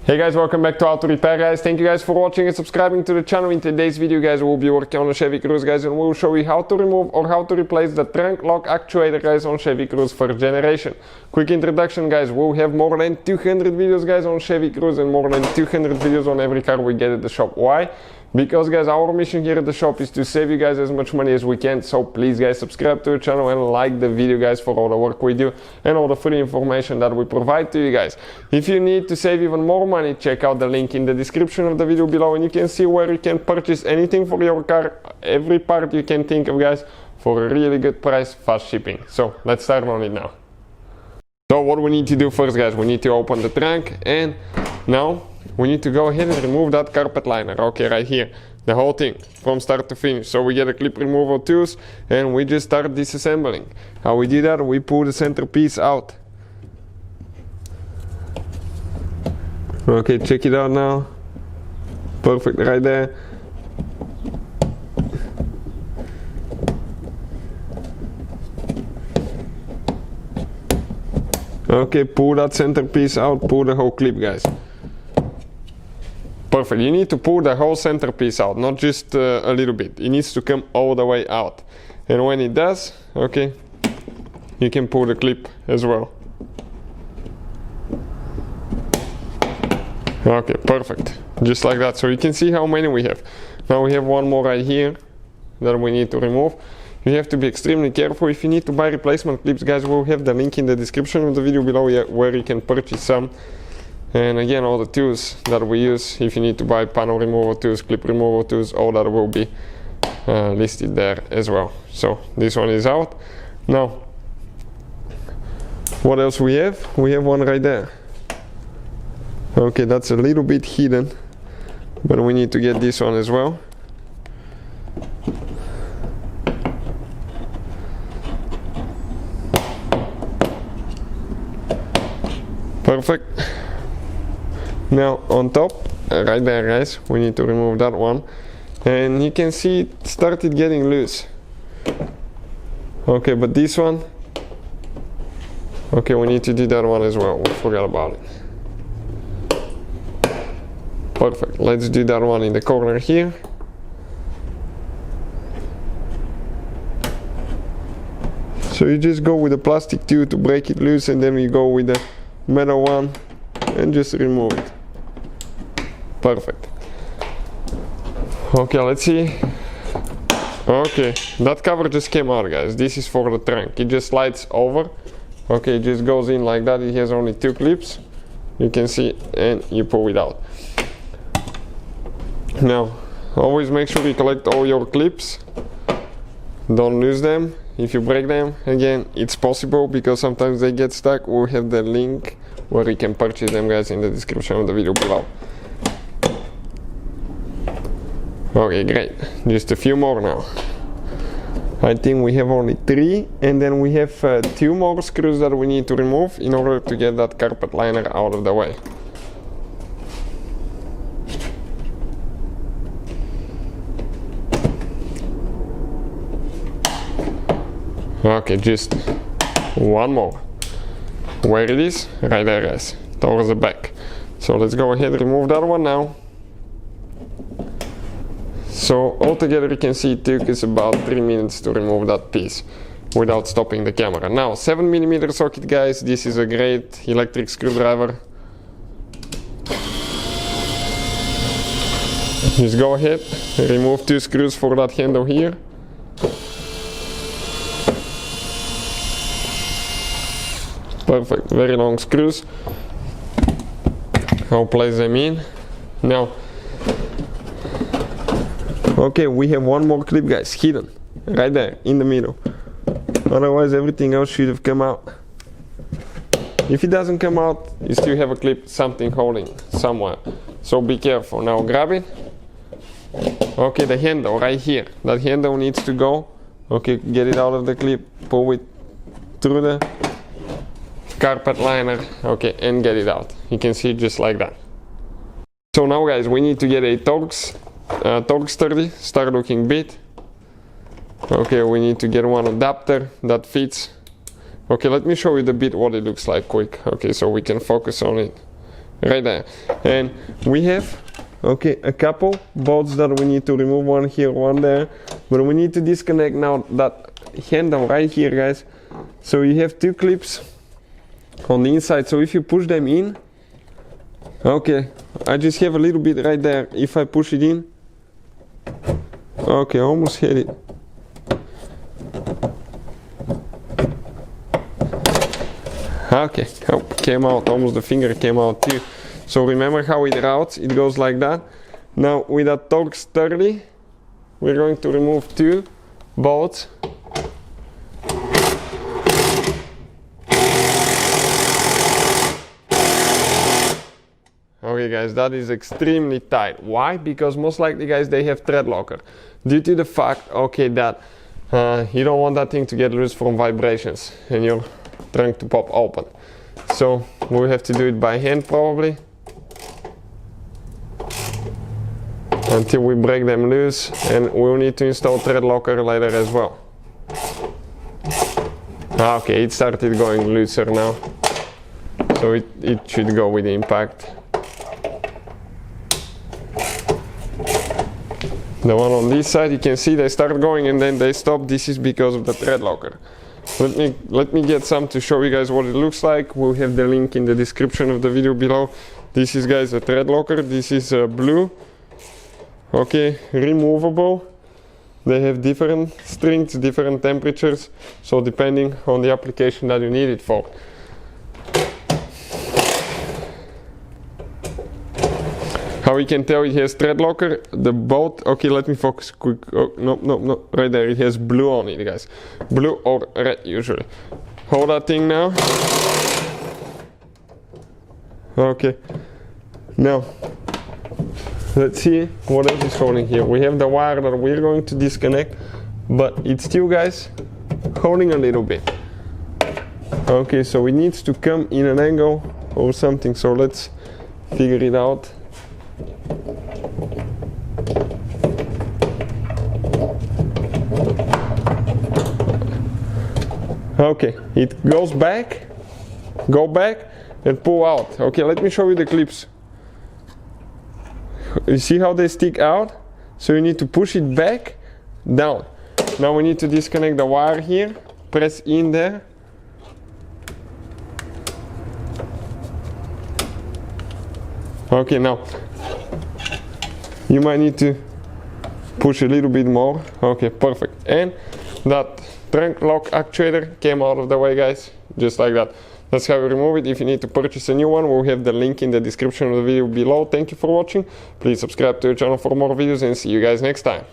Hey guys, welcome back to Auto Repair guys. Thank you guys for watching and subscribing to the channel. In today's video guys, we'll be working on a Chevy Cruze guys, and we'll show you how to remove or how to replace the trunk lock actuator guys on Chevy Cruze first generation. Quick introduction guys, we'll have more than 200 videos guys on Chevy Cruze and more than 200 videos on every car we get at the shop. Why? Because guys, our mission here at the shop is to save you guys as much money as we can. So please guys, subscribe to the channel and like the video guys for all the work we do and all the free information that we provide to you guys. If you need to save even more money, check out the link in the description of the video below and you can see where you can purchase anything for your car, every part you can think of guys, for a really good price, fast shipping. So let's start on it now. So what we need to do first guys, we need to open the trunk, and now we need to go ahead and remove that carpet liner. Okay, right here, the whole thing from start to finish. So we get a clip removal tools and we just start disassembling. How we do that? We pull the centerpiece out. Okay, check it out now. Perfect right there. Okay, pull that centerpiece out, pull the whole clip guys. Perfect, you need to pull the whole centerpiece out, not just a little bit. It needs to come all the way out. And when it does, okay, you can pull the clip as well. Okay, perfect, just like that. So you can see how many we have. Now we have one more right here that we need to remove. You have to be extremely careful. If you need to buy replacement clips guys, we'll have the link in the description of the video below where you can purchase some. And again, all the tools that we use, if you need to buy panel removal tools, clip removal tools, all that will be listed there as well. So this one is out. Now, what else we have? We have one right there. Okay, that's a little bit hidden, but we need to get this one as well. Perfect. Now on top, right there guys, we need to remove that one, and you can see it started getting loose. Okay, but this one, okay, we need to do that one as well. We forgot about it. Perfect, let's do that one in the corner here. So you just go with the plastic tube to break it loose, and then you go with the metal one and just remove it. Perfect. Okay, let's see. Okay, that cover just came out guys. This is for the trunk. It just slides over. Okay, it just goes in like that. It has only 2 clips, you can see, and you pull it out. Now always make sure you collect all your clips, don't lose them. If you break them, again, it's possible because sometimes they get stuck. We'll have the link where you can purchase them guys in the description of the video below. Okay, great, just a few more now. I think we have only 3, and then we have 2 more screws that we need to remove in order to get that carpet liner out of the way. Okay, just one more. Where it is? Right there guys, towards the back. So let's go ahead and remove that one now. So altogether you can see it took us about 3 minutes to remove that piece without stopping the camera. Now 7mm socket guys, this is a great electric screwdriver. Just go ahead, remove 2 screws for that handle here. Perfect, very long screws. I'll place them in. Now, okay, we have one more clip guys, hidden, right there, in the middle. Otherwise everything else should have come out. If it doesn't come out, you still have a clip, something holding somewhere. So be careful. Now grab it. Okay, the handle right here. That handle needs to go. Okay, get it out of the clip, pull it through the carpet liner, okay, and get it out. You can see just like that. So now guys, we need to get a Torx sturdy start looking bit. Okay, we need to get one adapter that fits. Okay, let me show you the bit what it looks like quick. Okay, so we can focus on it right there. And we have, okay, a couple bolts that we need to remove, one here, one there, but we need to disconnect now that handle right here, guys. So you have two clips on the inside, so if you push them in, okay, I just have a little bit right there. If I push it in, okay, almost hit it. Okay, oh, came out, almost the finger came out too. So remember how it routes, it goes like that. Now with that Torx 30, we're going to remove two bolts. Okay guys, that is extremely tight. Why? Because most likely, guys, they have thread locker. Due to the fact, okay, that you don't want that thing to get loose from vibrations and your trunk to pop open. So we'll have to do it by hand probably, until we break them loose, and we'll need to install thread locker later as well. Okay, it started going looser now, so it should go with the impact. The one on this side, you can see they start going and then they stop. This is because of the thread locker. Let me get some to show you guys what it looks like. We'll have the link in the description of the video below. This is, guys, a thread locker. This is blue. Okay, removable. They have different strings, different temperatures, so depending on the application that you need it for. How we can tell it has thread locker, the bolt, okay, let me focus quick. Oh, no, right there, it has blue on it, guys. Blue or red usually. Hold that thing now. Okay, now let's see what else is holding here. We have the wire that we're going to disconnect, but it's still, guys, holding a little bit. Okay, so it needs to come in an angle or something, so let's figure it out. Okay, it goes back, go back and pull out. Okay, let me show you the clips. You see how they stick out? So you need to push it back, down. Now we need to disconnect the wire here, press in there. Okay, now you might need to push a little bit more. Okay, perfect. And that trunk lock actuator came out of the way, guys, just like that. That's how we remove it. If you need to purchase a new one, we'll have the link in the description of the video below. Thank you for watching. Please subscribe to the channel for more videos and see you guys next time.